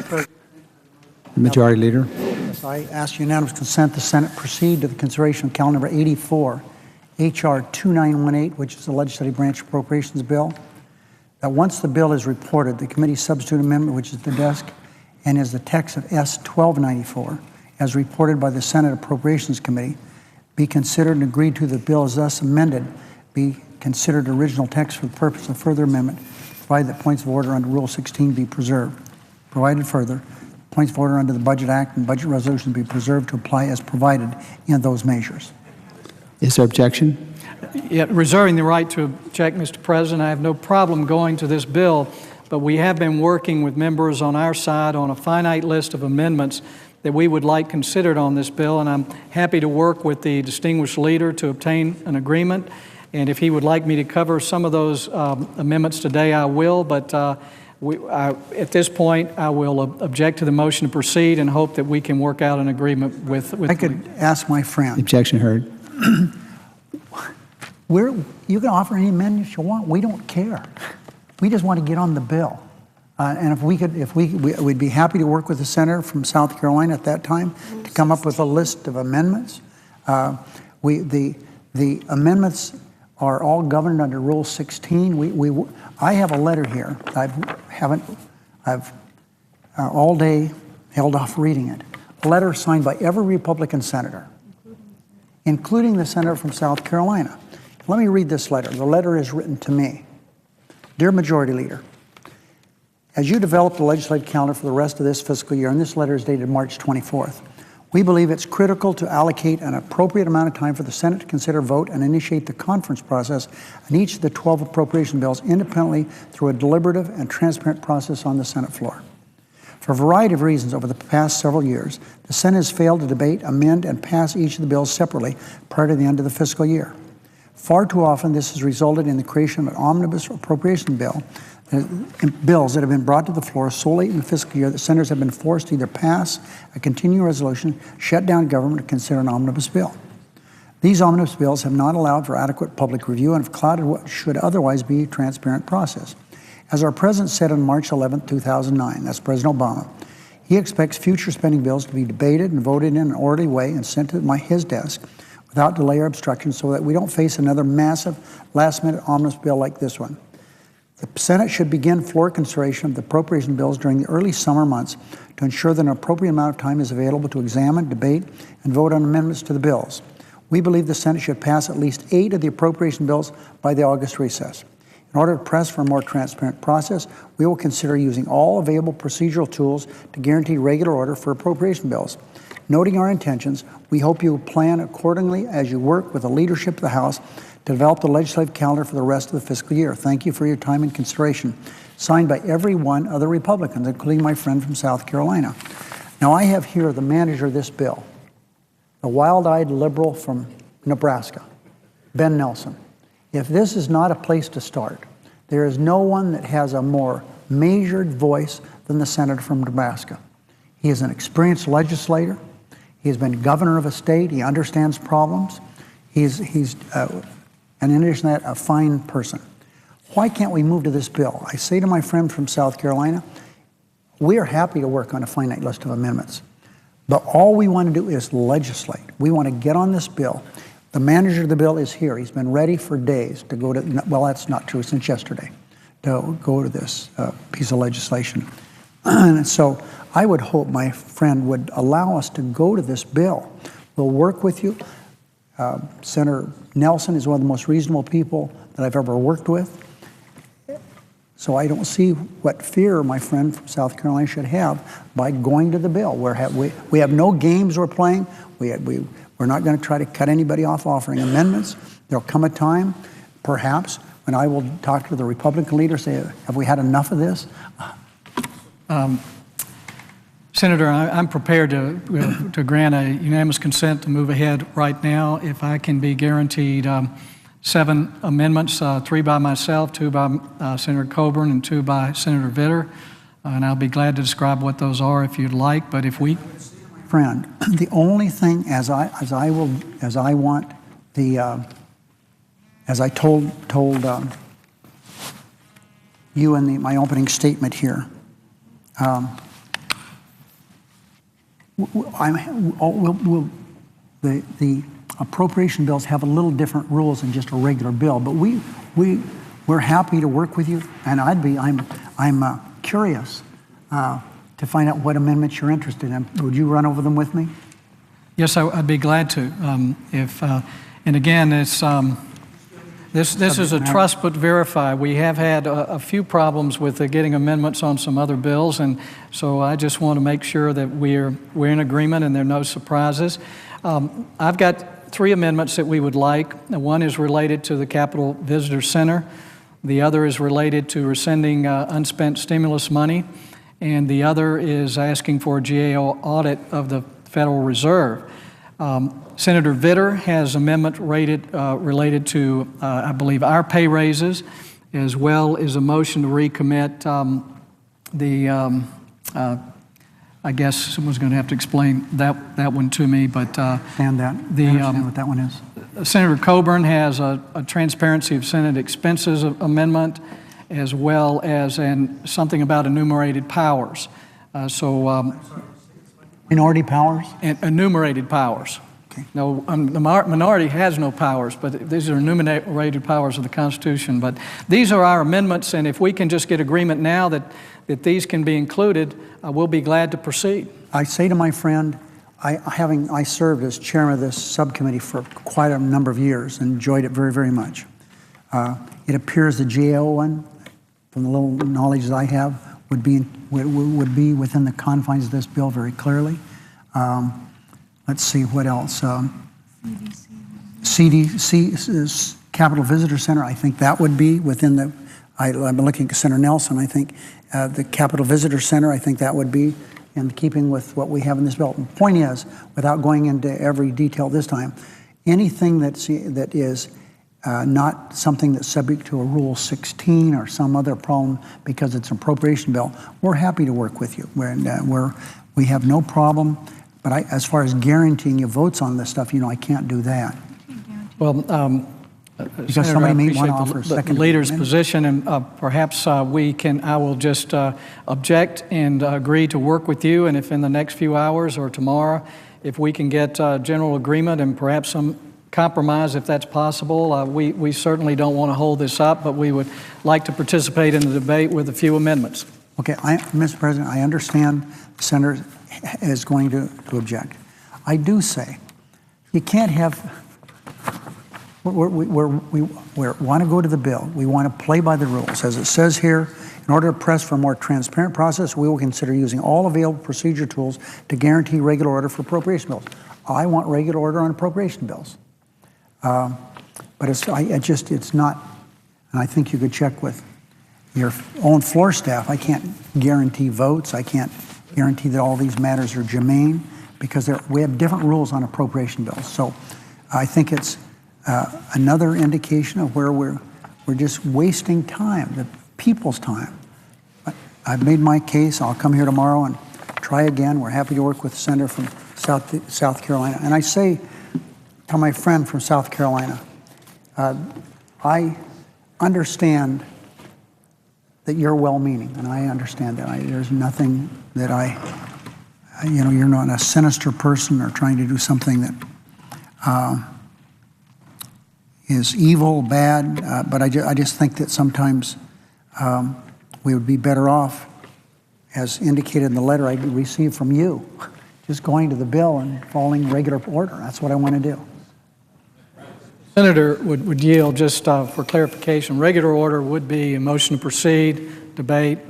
President. Majority Leader. Yes, I ask unanimous consent the Senate proceed to the consideration of calendar number 84, H.R. 2918, which is the Legislative Branch Appropriations Bill. That once the bill is reported, the committee substitute amendment, which is the desk, and is the text of S. 1294, as reported by the Senate Appropriations Committee, be considered and agreed to. The bill is thus amended, be considered original text for the purpose of further amendment, provided that points of order under Rule 16 be preserved. Provided further, points of order under the Budget Act and budget resolution be preserved to apply as provided in those measures. Is there objection? Yeah, reserving the right to object, Mr. President. I have no problem going to this bill, but we have been working with members on our side on a finite list of amendments that we would like considered on this bill, and I'm happy to work with the distinguished leader to obtain an agreement. And if he would like me to cover some of those amendments today, I will, but at this point, I will object to the motion to proceed and hope that we can work out an agreement with I could ask my friend. Objection heard. You can offer any amendments you want. We don't care. We just want to get on the bill. And if we'd be happy to work with the senator from South Carolina at that time to come up with a list of amendments. The amendments are all governed under Rule 16. I have a letter here. I've all day held off reading it. A letter signed by every Republican senator, including the senator from South Carolina. Let me read this letter. The letter is written to me. Dear Majority Leader, as you develop the legislative calendar for the rest of this fiscal year, and this letter is dated March 24th, we believe it's critical to allocate an appropriate amount of time for the Senate to consider, vote, and initiate the conference process on each of the 12 appropriation bills independently through a deliberative and transparent process on the Senate floor. For a variety of reasons over the past several years, the Senate has failed to debate, amend, and pass each of the bills separately prior to the end of the fiscal year. Far too often, this has resulted in the creation of an omnibus appropriation bills that have been brought to the floor so late in the fiscal year that senators have been forced to either pass a continuing resolution, shut down government, or consider an omnibus bill. These omnibus bills have not allowed for adequate public review and have clouded what should otherwise be a transparent process. As our president said on March 11, 2009, that's President Obama, he expects future spending bills to be debated and voted in an orderly way and sent to his desk without delay or obstruction so that we don't face another massive last-minute omnibus bill like this one. The Senate should begin floor consideration of the appropriation bills during the early summer months to ensure that an appropriate amount of time is available to examine, debate, and vote on amendments to the bills. We believe the Senate should pass at least 8 of the appropriation bills by the August recess. In order to press for a more transparent process, we will consider using all available procedural tools to guarantee regular order for appropriation bills. Noting our intentions, we hope you will plan accordingly as you work with the leadership of the House to develop the legislative calendar for the rest of the fiscal year. Thank you for your time and consideration. Signed by every one of the Republicans, including my friend from South Carolina. Now, I have here the manager of this bill, the wild-eyed liberal from Nebraska, Ben Nelson. If this is not a place to start, there is no one that has a more measured voice than the senator from Nebraska. He is an experienced legislator. He has been governor of a state. He understands problems. And in addition to that, a fine person. Why can't we move to this bill? I say to my friend from South Carolina, we are happy to work on a finite list of amendments, but all we want to do is legislate. We want to get on this bill. The manager of the bill is here. He's been ready for days to go to, well, that's not true, since yesterday, to go to this piece of legislation. And so I would hope my friend would allow us to go to this bill. We'll work with you. Senator Nelson is one of the most reasonable people that I've ever worked with. So I don't see what fear my friend from South Carolina should have by going to the bill. We have no games we're playing. We're not going to try to cut anybody off offering amendments. There'll come a time, perhaps, when I will talk to the Republican leader, say, have we had enough of this? Senator, I'm prepared to grant a unanimous consent to move ahead right now if I can be guaranteed 7 amendments, 3 by myself, 2 by Senator Coburn, and 2 by Senator Vitter. And I'll be glad to describe what those are if you'd like. But if we, friend, the only thing as I told you in my opening statement here, The appropriation bills have a little different rules than just a regular bill, but we're happy to work with you, and I'm curious to find out what amendments you're interested in. Would you run over them with me? Yes, I'd be glad to. And again, it's this is a trust but verify. We have had a few problems with getting amendments on some other bills, and so I just want to make sure that we're in agreement and there are no surprises. I've got 3 amendments that we would like. One is related to the Capitol Visitor Center. The other is related to rescinding unspent stimulus money. And the other is asking for a GAO audit of the Federal Reserve. Senator Vitter has amendment related to, I believe, our pay raises, as well as a motion to recommit I guess someone's going to have to explain that one to me, but I understand what that one is. Senator Coburn has a transparency of Senate expenses amendment, as well as something about enumerated powers. Minority powers? Enumerated powers. Okay. No, the minority has no powers, but these are enumerated powers of the Constitution. But these are our amendments, and if we can just get agreement now that these can be included, we'll be glad to proceed. I say to my friend, I served as chairman of this subcommittee for quite a number of years and enjoyed it very, very much. It appears the GAO one, from the little knowledge that I have, would be within the confines of this bill very clearly. Let's see what else. CDC, Capitol Visitor Center, I think that would be within the, I'm looking at Senator Nelson, I think the Capitol Visitor Center, I think that would be in keeping with what we have in this bill. The point is, without going into every detail this time, anything that is not something that's subject to a Rule 16 or some other problem because it's an appropriation bill, we're happy to work with you. We have no problem, but as far as guaranteeing you votes on this stuff, I can't do that. Well, because Senator, somebody I may appreciate want to offer a second the leader's amendment. position, and perhaps I will just object and agree to work with you, and if in the next few hours or tomorrow, if we can get general agreement and perhaps some compromise, if that's possible, we certainly don't want to hold this up, but we would like to participate in the debate with a few amendments. Okay, Mr. President, I understand the senator is going to object. I do say you can't have. We want to go to the bill. We want to play by the rules. As it says here, in order to press for a more transparent process, we will consider using all available procedure tools to guarantee regular order for appropriation bills. I want regular order on appropriation bills. But it's not, and I think you could check with your own floor staff. I can't guarantee votes. I can't guarantee that all these matters are germane because we have different rules on appropriation bills. So I think it's another indication of where we're just wasting time, the people's time. But I've made my case. I'll come here tomorrow and try again. We're happy to work with the senator from South Carolina. And I say to my friend from South Carolina, I understand that you're well-meaning, and I understand that. There's nothing that you're not a sinister person or trying to do something that is evil, bad, but I just think that sometimes we would be better off, as indicated in the letter I received from you, just going to the bill and following regular order. That's what I want to do. Senator would yield just for clarification. Regular order would be a motion to proceed, debate,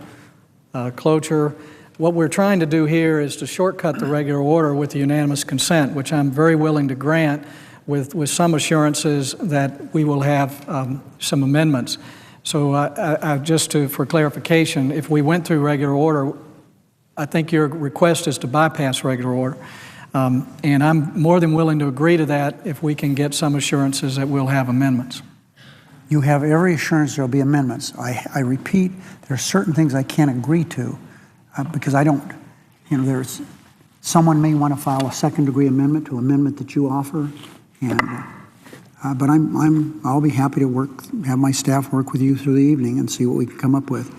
cloture. What we're trying to do here is to shortcut the regular order with the unanimous consent, which I'm very willing to grant with some assurances that we will have some amendments. So for clarification, if we went through regular order, I think your request is to bypass regular order. And I'm more than willing to agree to that if we can get some assurances that we'll have amendments. You have every assurance there'll be amendments. I repeat, there are certain things I can't agree to because I don't, there's someone may want to file a second-degree amendment to amendment that you offer, and but I'll be happy to have my staff work with you through the evening and see what we can come up with.